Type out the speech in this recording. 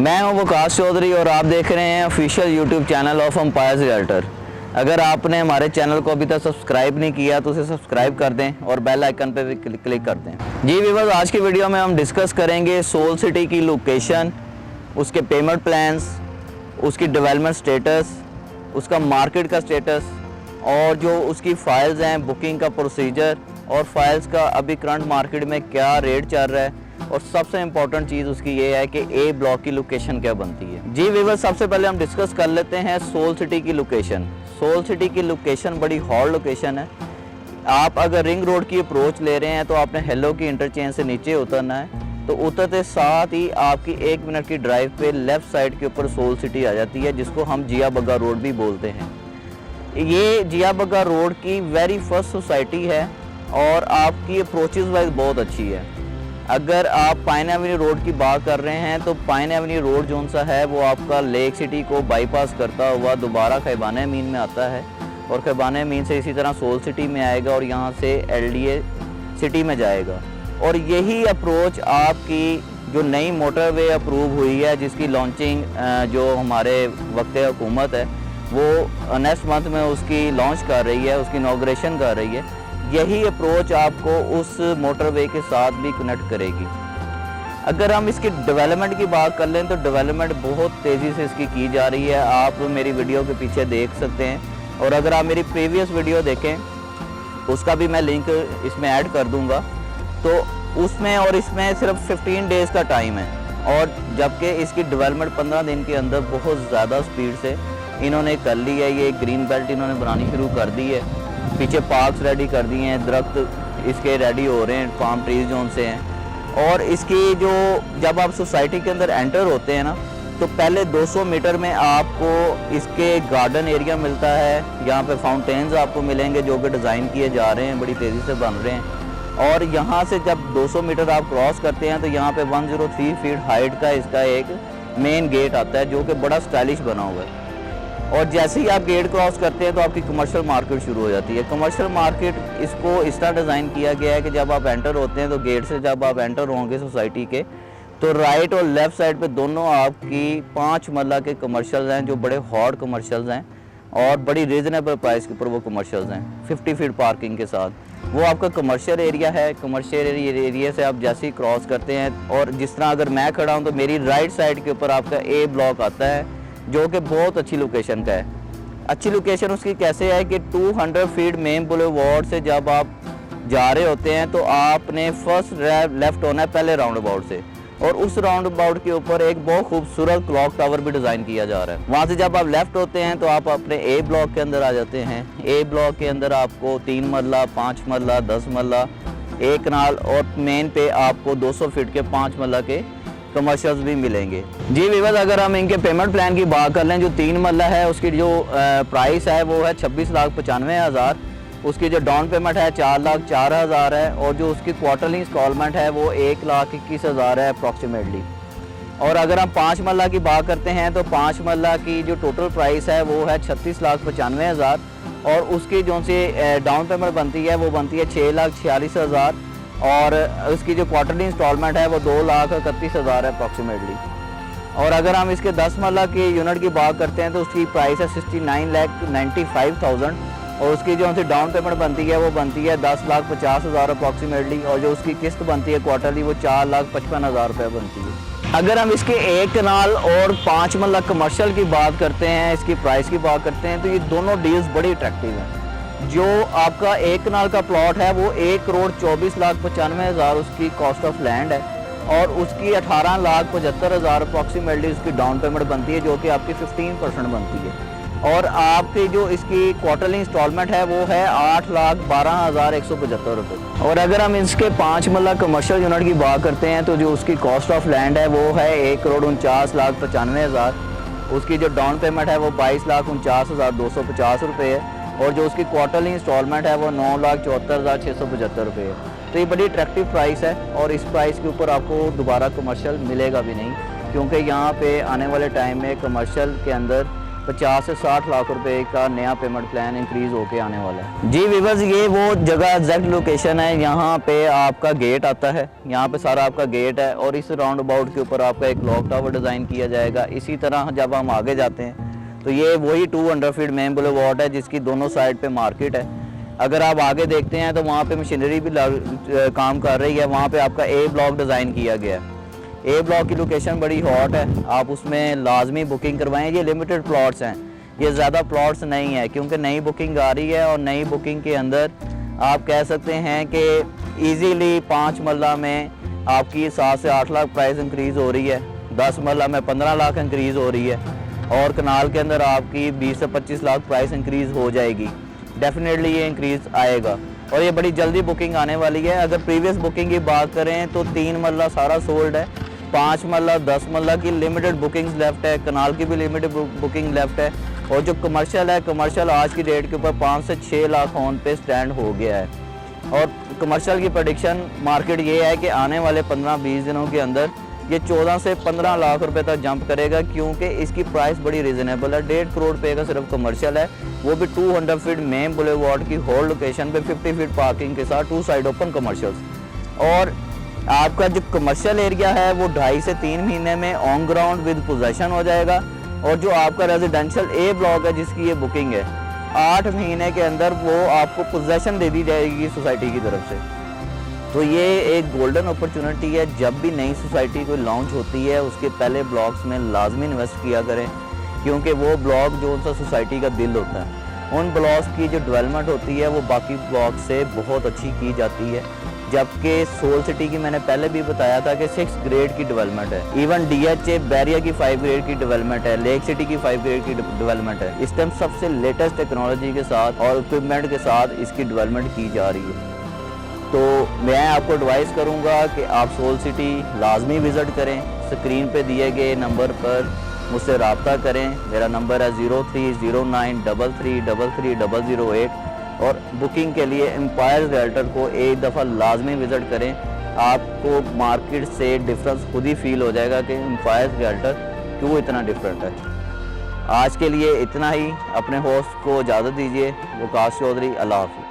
मैं हूं वकास चौधरी और आप देख रहे हैं official YouTube channel of Empires Realtor. अगर आपने हमारे चैनल को अभी तक सब्सक्राइब नहीं किया तो उसे सब्सक्राइब कर दें और बेल आइकन पे भी क्लिक कर दें। जी व्यूअर्स, आज की वीडियो में हम डिस्कस करेंगे सोल सिटी की लोकेशन, उसके पेमेंट प्लान्स, उसकी डेवलपमेंट स्टेटस, उसका मार्केट का स्टेटस और जो उसकी फ़ाइल्स हैं, बुकिंग का प्रोसीजर और फाइल्स का अभी करंट मार्केट में क्या रेट चल रहा है और सबसे इम्पॉर्टेंट चीज़ उसकी ये है कि ए ब्लॉक की लोकेशन क्या बनती है। जी व्यूअर्स, सबसे पहले हम डिस्कस कर लेते हैं सोल सिटी की लोकेशन। सोल सिटी की लोकेशन बड़ी हॉट लोकेशन है। आप अगर रिंग रोड की अप्रोच ले रहे हैं तो आपने हेलो की इंटरचेंज से नीचे उतरना है, तो उतरते साथ ही आपकी 1 मिनट की ड्राइव पे लेफ़्ट साइड के ऊपर सोल सिटी आ जाती है, जिसको हम जिया बग्गा रोड भी बोलते हैं। ये जिया बग्गा रोड की वेरी फर्स्ट सोसाइटी है और आपकी अप्रोचेस वाइज बहुत अच्छी है। अगर आप पाइन एवेन्यू रोड की बात कर रहे हैं तो पाइन एवेन्यू रोड जोन सा है वो आपका लेक सिटी को बाईपास करता हुआ दोबारा खैबान अमीन में आता है और खैबान अमीन से इसी तरह सोल सिटी में आएगा और यहाँ से LDA सिटी में जाएगा। और यही अप्रोच आपकी जो नई मोटरवे अप्रूव हुई है, जिसकी लॉन्चिंग जो हमारे वक्त हुकूमत है वो नेक्स्ट मंथ में उसकी लॉन्च कर रही है, उसकी इनॉग्रेशन कर रही है। यही अप्रोच आपको उस मोटरवे के साथ भी कनेक्ट करेगी। अगर हम इसकी डेवलपमेंट की बात कर लें तो डेवलपमेंट बहुत तेज़ी से इसकी की जा रही है, आप मेरी वीडियो के पीछे देख सकते हैं। और अगर आप मेरी प्रीवियस वीडियो देखें उसका भी मैं लिंक इसमें ऐड कर दूंगा, तो उसमें और इसमें सिर्फ 15 डेज़ का टाइम है और जबकि इसकी डेवलपमेंट 15 दिन के अंदर बहुत ज़्यादा स्पीड से इन्होंने कर ली है। ये ग्रीन बेल्ट इन्होंने बनानी शुरू कर दी है, पीछे पार्क्स रेडी कर दिए हैं, दरख्त इसके रेडी हो रहे हैं, फार्म ट्रीज जोन से हैं। और इसकी जो जब आप सोसाइटी के अंदर एंटर होते हैं ना, तो पहले 200 मीटर में आपको इसके गार्डन एरिया मिलता है। यहाँ पे फाउंटेन्स आपको मिलेंगे जो कि डिज़ाइन किए जा रहे हैं, बड़ी तेज़ी से बन रहे हैं। और यहाँ से जब 200 मीटर आप क्रॉस करते हैं तो यहाँ पे 103 फीट हाइट का इसका एक मेन गेट आता है जो कि बड़ा स्टाइलिश बना हुआ है। और जैसे ही आप गेट क्रॉस करते हैं तो आपकी कमर्शियल मार्केट शुरू हो जाती है। कमर्शियल मार्केट इसको इस तरह डिज़ाइन किया गया है कि जब आप एंटर होते हैं तो गेट से जब आप एंटर होंगे सोसाइटी के, तो राइट और लेफ़्ट साइड पे दोनों आपकी 5 मरला के कमर्शियल्स हैं जो बड़े हॉट कमर्शियल्स हैं और बड़ी रीज़नेबल प्राइस के ऊपर वो कमर्शियल्स हैं 50 फीट पार्किंग के साथ। वो आपका कमर्शियल एरिया है। कमर्शियल एरिया से आप जैसे ही क्रॉस करते हैं और जिस तरह अगर मैं खड़ा हूँ तो मेरी राइट साइड के ऊपर आपका ए ब्लॉक आता है जो कि बहुत अच्छी लोकेशन का है। अच्छी लोकेशन उसकी कैसे है कि 200 फीट मेन बुलेवार्ड से जब आप जा रहे होते हैं तो आपने फर्स्ट लेफ़्ट होना है पहले राउंड अबाउट से, और उस राउंड अबाउट के ऊपर एक बहुत खूबसूरत क्लॉक टावर भी डिज़ाइन किया जा रहा है। वहाँ से जब आप लेफ़्ट होते हैं तो आप अपने ए ब्लॉक के अंदर आ जाते हैं। ए ब्लॉक के अंदर आपको 3 मरला, 5 मरला, 10 मरला, 1 कनाल और मेन पे आपको 200 फीट के 5 मरला के कमर्शियल्स भी मिलेंगे। जी व्यूअर्स, अगर हम इनके पेमेंट प्लान की बात कर लें, जो 3 मरला है उसकी जो प्राइस है वो है 26,95,000। उसकी जो डाउन पेमेंट है 4,04,000 है और जो उसकी क्वार्टरली इंस्टॉलमेंट है वो 1,21,000 है अप्रॉक्सीमेटली। और अगर हम 5 मरला की बात करते हैं तो 5 मरला की जो टोटल प्राइस है वो है 36,95,000 और उसकी जो सी डाउन पेमेंट बनती है वो बनती है 6,46,000 और उसकी जो क्वार्टरली इंस्टॉलमेंट है वो 2,31,000 है अप्रॉक्सीमेटली। और अगर हम इसके 10 मरला की यूनिट की बात करते हैं तो उसकी प्राइस है 69,95,000 और उसकी जो उनसे डाउन पेमेंट बनती है वो बनती है 10,50,000 अप्रॉक्सीमेटली और जो उसकी किस्त बनती है क्वार्टरली वो 4,55,000 रुपये बनती है। अगर हम इसके 1 कनाल और 5 मरला कमर्शियल की बात करते हैं, इसकी प्राइस की बात करते हैं, तो ये दोनों डील्स बड़ी अट्रैक्टिव हैं। जो आपका 1 कनाल का प्लॉट है वो 1,24,95,000 उसकी कॉस्ट ऑफ लैंड है और उसकी 18,75,000 अप्रॉक्सीमेटली उसकी डाउन पेमेंट बनती है जो कि आपकी 15% बनती है। और आपकी जो इसकी क्वार्टरली इंस्टॉलमेंट है वो है 8,12,175 रुपये। और अगर हम इसके 5 मरला कमर्शियल यूनिट की बात करते हैं तो जो उसकी कॉस्ट ऑफ लैंड है वो है 1,49,95,000। उसकी जो डाउन पेमेंट है वो 22,49,250 रुपये है और जो उसकी क्वार्टरली इंस्टॉलमेंट है वो 9,74,675 रुपये है। तो ये बड़ी अट्रैक्टिव प्राइस है और इस प्राइस के ऊपर आपको दोबारा कमर्शियल मिलेगा भी नहीं, क्योंकि यहाँ पे आने वाले टाइम में कमर्शियल के अंदर 50 से 60 लाख रुपए का नया पेमेंट प्लान इंक्रीज़ होके आने वाला है। जी वीवर्स, ये वो जगह एग्जैक्ट लोकेशन है, यहाँ पे आपका गेट आता है, यहाँ पे सारा आपका गेट है और इस राउंड अबाउट के ऊपर आपका एक क्लॉक टावर डिज़ाइन किया जाएगा। इसी तरह जब हम आगे जाते हैं तो ये वही 200 फीट मेन बुलेवार्ड है जिसकी दोनों साइड पे मार्केट है। अगर आप आगे देखते हैं तो वहाँ पे मशीनरी भी काम कर रही है। वहाँ पे आपका ए ब्लॉक डिज़ाइन किया गया है। ए ब्लॉक की लोकेशन बड़ी हॉट है, आप उसमें लाजमी बुकिंग करवाएं। ये लिमिटेड प्लॉट्स हैं, ये ज़्यादा प्लॉट्स नहीं है क्योंकि नई बुकिंग आ रही है और नई बुकिंग के अंदर आप कह सकते हैं कि ईजीली 5 मरला में आपकी 7 से 8 लाख प्राइस इंक्रीज़ हो रही है, 10 मरला में 15 लाख इंक्रीज़ हो रही है और कनाल के अंदर आपकी 20 से 25 लाख प्राइस इंक्रीज़ हो जाएगी। डेफिनेटली ये इंक्रीज़ आएगा और ये बड़ी जल्दी बुकिंग आने वाली है। अगर प्रीवियस बुकिंग की बात करें तो 3 मरला सारा सोल्ड है, 5 मरला 10 मरला की लिमिटेड बुकिंग्स लेफ्ट है, कनाल की भी लिमिटेड बुकिंग लेफ्ट है और जो कमर्शियल है, कमर्शियल आज की डेट के ऊपर 5 से 6 लाख ऑन पे स्टैंड हो गया है। और कमर्शियल की प्रेडिक्शन मार्केट ये है कि आने वाले 15-20 दिनों के अंदर ये 14 से 15 लाख रुपए तक जंप करेगा क्योंकि इसकी प्राइस बड़ी रीजनेबल है। 1.5 करोड़ रुपए का सिर्फ कमर्शियल है, वो भी 200 फीट मेन बुलेवार्ड की होल लोकेशन पे 50 फीट पार्किंग के साथ 2 साइड ओपन कमर्शियल्स। और आपका जो कमर्शियल एरिया है वो 2.5 से 3 महीने में ऑन ग्राउंड विद पोजेशन हो जाएगा और जो आपका रेजिडेंशियल ए ब्लॉक है जिसकी ये बुकिंग है 8 महीने के अंदर वो आपको पोजेशन दे दी जाएगी सोसाइटी की तरफ से। तो ये एक गोल्डन अपॉर्चुनिटी है। जब भी नई सोसाइटी कोई लॉन्च होती है उसके पहले ब्लॉक्स में लाजमी इन्वेस्ट किया करें क्योंकि वो ब्लॉक जो सा सोसाइटी का दिल होता है। उन ब्लॉक्स की जो डेवलपमेंट होती है वो बाकी ब्लॉक से बहुत अच्छी की जाती है। जबकि सोल सिटी की मैंने पहले भी बताया था कि 6 ग्रेड की डेवलपमेंट है, इवन DHA बैरिया की 5 ग्रेड की डेवलपमेंट है, लेक सिटी की 5 ग्रेड की डेवलपमेंट है। इस टाइम सबसे लेटेस्ट टेक्नोलॉजी के साथ और इक्विपमेंट के साथ इसकी डेवलपमेंट की जा रही है। तो मैं आपको एडवाइस करूंगा कि आप सोल सिटी लाजमी विज़िट करें। स्क्रीन पे दिए गए नंबर पर मुझसे रब्ता करें। मेरा नंबर है 030933330008 और बुकिंग के लिए एम्पायर रियल्टर को एक दफ़ा लाजमी विज़िट करें। आपको मार्केट से डिफरेंस खुद ही फील हो जाएगा कि एम्पायर रियल्टर क्यों इतना डिफरेंट है। आज के लिए इतना ही। अपने होस्ट को इजाज़त दीजिए। वकास चौधरी, अल्लाह हाफ़िज़।